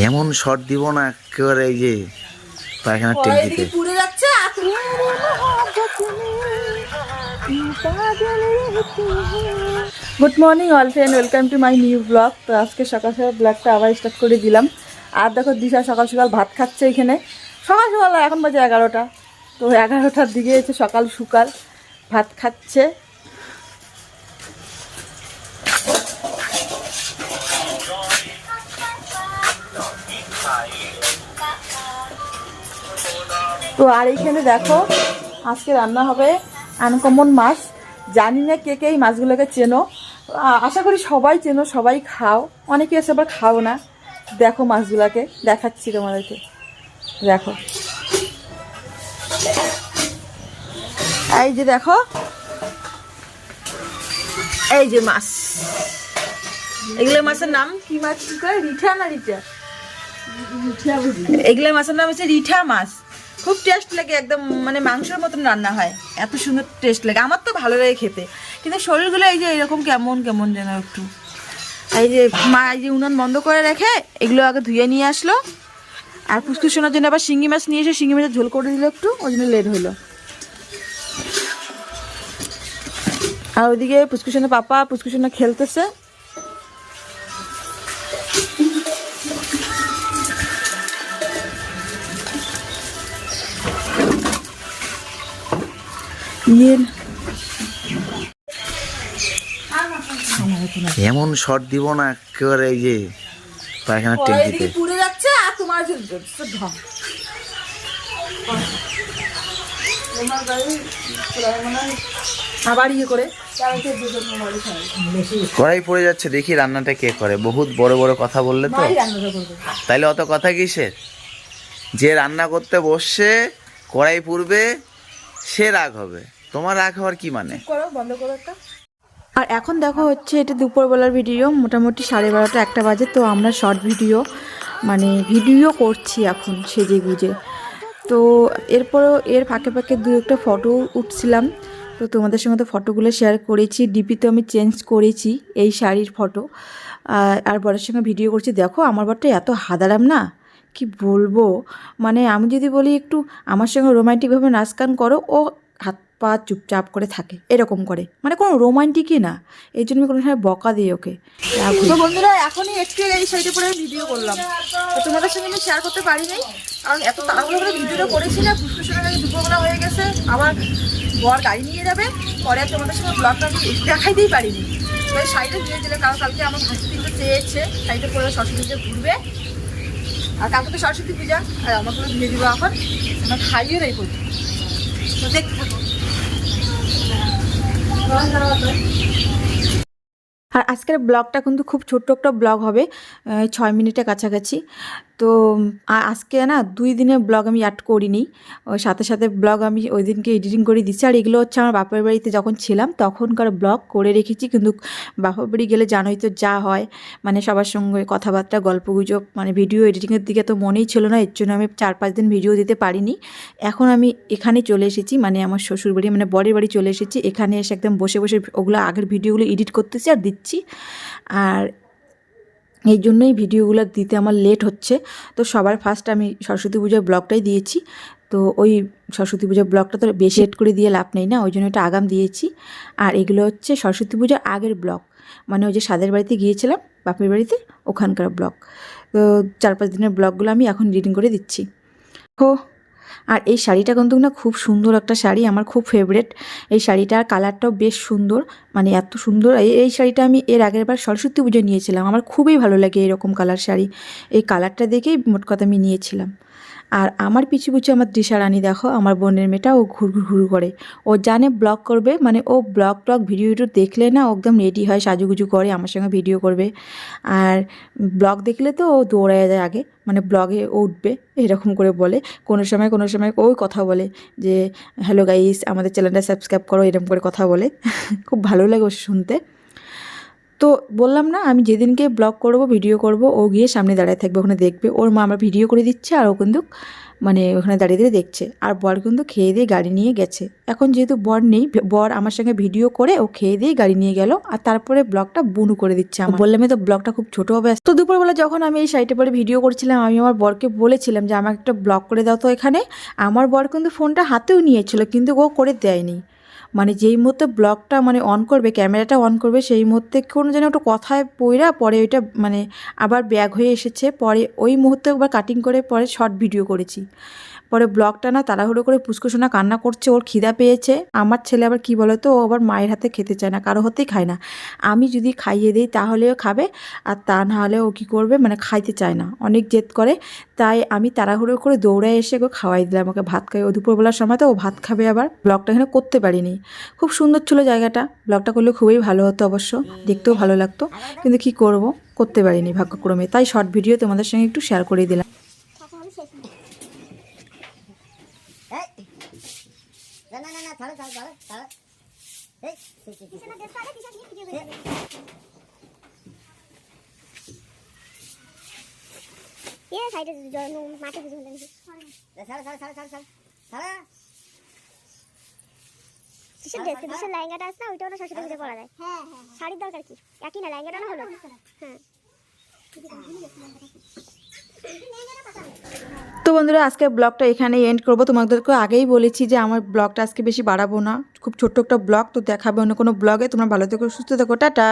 এমন শট দিব না একেবারে এই যে পায়খানার ট্যাঙ্কিতে পুড়ে যাচ্ছে। Good morning all friend, welcome to my new blog. তো আজকে সকাল সকাল ব্লগটা আবার স্টার্ট করে দিলাম। আর দেখো দিশা সকাল সকাল ভাত খাচ্ছে এখানে। সকাল সকাল এখন বাজে 11টা। তো 11টার দিকে এসে সকাল সকাল ভাত খাচ্ছে। তো আর এইখানে দেখো আজকে রান্না হবে আনকমন মাছ। জানি না কে কে এই মাছগুলোকে চেনো, আশা করি সবাই চেনো, সবাই খাও, অনেকে এসে আবার খাও না। দেখো মাছগুলোকে দেখাচ্ছি তোমাদেরকে। দেখো এই যে দেখো, এই যে মাছ। এগুলো মাছের নাম কি? মাছ কি করে? রিঠা না রিঠা? এগুলো মাছের নাম হচ্ছে রিঠা মাছ। খুব টেস্ট লাগে, একদম মানে মাংসের মতন রান্না হয়, এত সুন্দর টেস্ট লাগে। আমার তো ভালো লাগে খেতে, কিন্তু শরীরগুলো এই যে এরকম কেমন কেমন যেন একটু। এই যে মা এই যে উনুন বন্ধ করে রেখে এগুলো আগে ধুয়ে নিয়ে আসলো। আর ফুসকুসোনার জন্য আবার শিঙি মাছ নিয়ে এসে শিঙি মাছের ঝোল করে দিল একটু, ওই জন্য লেট হইলো। আর ওইদিকে ফুসকুসোনা পাপা ফুসকুসোনা খেলতেছে। এমন শট দিব না একেবারে এই যে পায়খানার ট্যাঙ্কিতে পুড়ে যাচ্ছে। আর তোমার আবার ইয়ে করে কড়াই পড়ে যাচ্ছে। দেখি রান্নাটা কে করে। বহুত বড় বড় কথা বললে তো, তাইলে অত কথা কিসের? যে রান্না করতে বসছে কড়াই পুড়বে সে রাগ হবে, তোমার রাগ হওয়ার কি মানে? বন্ধ করো একটা। আর এখন দেখো হচ্ছে এটা দুপুরবেলার ভিডিও, মোটামুটি 12:30 একটা বাজে। তো আমরা শর্ট ভিডিও মানে ভিডিও করছি এখন সেজে গুজে। তো এরপরও এর ফাঁকে ফাঁকে দু একটা ফটো উঠছিলাম। তো তোমাদের সঙ্গে তো ফটোগুলো শেয়ার করেছি। ডিপি তো আমি চেঞ্জ করেছি, এই শাড়ির ফটো। আর বরের সঙ্গে ভিডিও করছি। দেখো আমার বরটা এত হাদারাম না, কি বলবো। মানে আমি যদি বলি একটু আমার সঙ্গে রোমান্টিকভাবে নাচ গান করো, ও হাত পা চুপচাপ করে থাকে, এরকম করে, মানে কোনো রোমান্টিকই না। এই জন্য আমি কোনো সময় বকা দিই ওকে। তো বন্ধুরা এখনই একটু এই সাইডে করে আমি ভিডিও করলাম, তো তোমাদের সঙ্গে আমি শেয়ার করতে পারিনি, কারণ এত তাড়াহুড়ো করে ভিডিওটা করেছি না। ফুসফুসের আগে দুপুরবেলা হয়ে গেছে, আবার বর গাড়ি নিয়ে যাবে, পরে আর তোমাদের সঙ্গে ব্লগটা আমি দেখাইতেই পারিনি। তো এই শাড়িটা দিয়ে দিলে, কারণ কালকে আমার ভাস্তিটা চেয়েছে শাড়িটা পরে সরস্বতী পুজো ঘুরবে। আর কালকে তো সরস্বতী পূজা, আর আমাকে ধুয়ে দিব এখন, আমার খাইয়ে নেই করছি। তো দেখতে থাকো। আর আজকের ব্লগটা কিন্তু খুব ছোট্ট একটা ব্লগ হবে, 6 মিনিটের কাছাকাছি। তো আজকে না 2 দিনের ব্লগ আমি অ্যাড করিনি, ওই সাথে সাথে ব্লগ আমি ওই দিনকে এডিটিং করে দিচ্ছি। আর এগুলো হচ্ছে আমার বাপের বাড়িতে যখন ছিলাম তখনকার ব্লগ করে রেখেছি। কিন্তু বাপের বাড়ি গেলে জানোই তো যা হয়, মানে সবার সঙ্গে কথাবার্তা গল্পগুজব, মানে ভিডিও এডিটিংয়ের দিকে তো মনেই ছিল না। এর জন্য আমি 4-5 দিন ভিডিও দিতে পারিনি। এখন আমি এখানে চলে এসেছি, মানে আমার শ্বশুরবাড়ি, মানে বরের বাড়ি চলে এসেছি। এখানে এসে একদম বসে বসে ওগুলো আগের ভিডিওগুলো এডিট করতেছি আর দিচ্ছি। আর এই জন্যই ভিডিওগুলো দিতে আমার লেট হচ্ছে। তো সবার ফার্স্ট আমি সরস্বতী পূজার ব্লগটাই দিয়েছি। তো ওই সরস্বতী পূজার ব্লগটা তো বেশি লেট করে দিয়ে লাভ নেই না, ওই জন্য এটা আগাম দিয়েছি। আর এগুলো হচ্ছে সরস্বতী পূজার আগের ব্লগ, মানে ওই যে সাদের বাড়িতে গিয়েছিলাম বাপের বাড়িতে, ওখানকার ব্লগ। তো 4-5 দিনের ব্লগগুলো আমি এখন রিডিং করে দিচ্ছি। হো, আর এই শাড়িটা কিন্তু না খুব সুন্দর একটা শাড়ি, আমার খুব ফেভারেট এই শাড়িটার। কালারটাও বেশ সুন্দর, মানে এত সুন্দর। এই শাড়িটা আমি এর আগের বার সরস্বতী পুজোয় নিয়েছিলাম। আমার খুবই ভালো লাগে এরকম কালার শাড়ি, এই কালারটা দেখেই মোট কথা আমি নিয়েছিলাম। আর আমার পিছু পিছু আমার দিশা রানী, দেখো আমার বোনের মেয়েটা, ও ঘুর করে, ও জানে ব্লগ করবে, মানে ও ব্লগ ভিডিও দেখলে না একদম রেডি হয়, সাজুগুজু করে আমার সঙ্গে ভিডিও করবে। আর ব্লগ দেখলে তো ও দৌড়ায় যায় আগে, মানে ব্লগে ও উঠবে এরকম করে বলে। কোনো সময় ওই কথা বলে যে হ্যালো গাইস, আমাদের চ্যানেলটা সাবস্ক্রাইব করো, এরকম করে কথা বলে। খুব ভালো লাগে ও শুনতে। তো বললাম না, আমি যেদিনকে ব্লগ করব ভিডিও করব, ও গিয়ে সামনে দাঁড়ায় থাকবে, ওখানে দেখবে ওর মা আমার ভিডিও করে দিচ্ছে, আর ও কিন্তু মানে ওখানে দাঁড়িয়ে দাঁড়িয়ে দেখছে। আর বর কিন্তু খেয়ে দিয়ে গাড়ি নিয়ে গেছে। এখন যেহেতু বর নেই, বর আমার সঙ্গে ভিডিও করে ও খেয়ে দিয়ে গাড়ি নিয়ে গেল, আর তারপরে ব্লগটা বুনু করে দিচ্ছে। আমার বললামই তো ব্লগটা খুব ছোট হবে। তো দুপুরবেলা যখন আমি এই সাইটে পরে ভিডিও করছিলাম, আমি আমার বরকে বলেছিলাম যে আমাকে একটা ব্লগ করে দাও তো এখানে। আমার বর কিন্তু ফোনটা হাতেও নিয়েছিল, কিন্তু ও করে দেয়নি। মানে যেই মুহূর্তে ব্লগটা মানে অন করবে, ক্যামেরাটা অন করবে, সেই মুহূর্তে কোনো যেন একটু কথায় পইরা পরে ওইটা মানে আবার ব্যাগ হয়ে এসেছে। পরে ওই মুহূর্তে একবার কাটিং করে পরে শর্ট ভিডিও করেছি। পরে ব্লগটা না তাড়াহুড়ো করে পুষ্কুসোনা কান্না করছে, ওর খিদা পেয়েছে। আমার ছেলে আবার কি বলো তো, ও আবার মায়ের হাতে খেতে চায় না, কারো হাতেই খায় না। আমি যদি খাইয়ে দিই তাহলেও খাবে, আর তা না হলে ও কী করবে, মানে খাইতে চায় না, অনেক জেদ করে। তাই আমি তাড়াহুড়ো করে দৌড়ায় এসে ওকে খাওয়াই দিলাম, ওকে ভাত খাই। ও দুপুরবেলার সময় তো ও ভাত খাবে। আবার ব্লগটা এখানে করতে পারিনি। খুব সুন্দর ছিল জায়গাটা, ব্লগটা করলে খুবই ভালো হতো অবশ্য, দেখতেও ভালো লাগতো, কিন্তু কি করব, করতে পারিনি ভাগ্যক্রমে। তাই শর্ট ভিডিও তোমাদের সঙ্গে একটু শেয়ার করে দিলাম। না না না না ছাড়ো ছাড়ো ছাড়ো ছাড়ো এই কিসের দেশ পারে কিসের নিয়ে ভিডিও করে এ সাইডে জন্য মাটি বুঝে নেন ছাড়ো ছাড়ো ছাড়ো ছাড়ো ছাড়ো ছাড়ো কিসের দেশ কিসের লেহেঙ্গাটা আছে না, ওইটা ওরা শাশুড়ি ভিতরে পরা যায়। হ্যাঁ হ্যাঁ শাড়ির দরকার কি, একই না লেহেঙ্গাটা না হলো। হ্যাঁ তো বন্ধুরা, আজকে ব্লগটা এখানে এন্ড করব। তোমাদেরকে আগেই বলেছি যে আমার ব্লগটা আজকে বেশি বাড়াবো না, খুব ছোট্ট একটা ব্লগ। তো দেখাবে অন্য কোনো ব্লগে। তোমরা ভালো থেকো, সুস্থ থেকো, টাটা।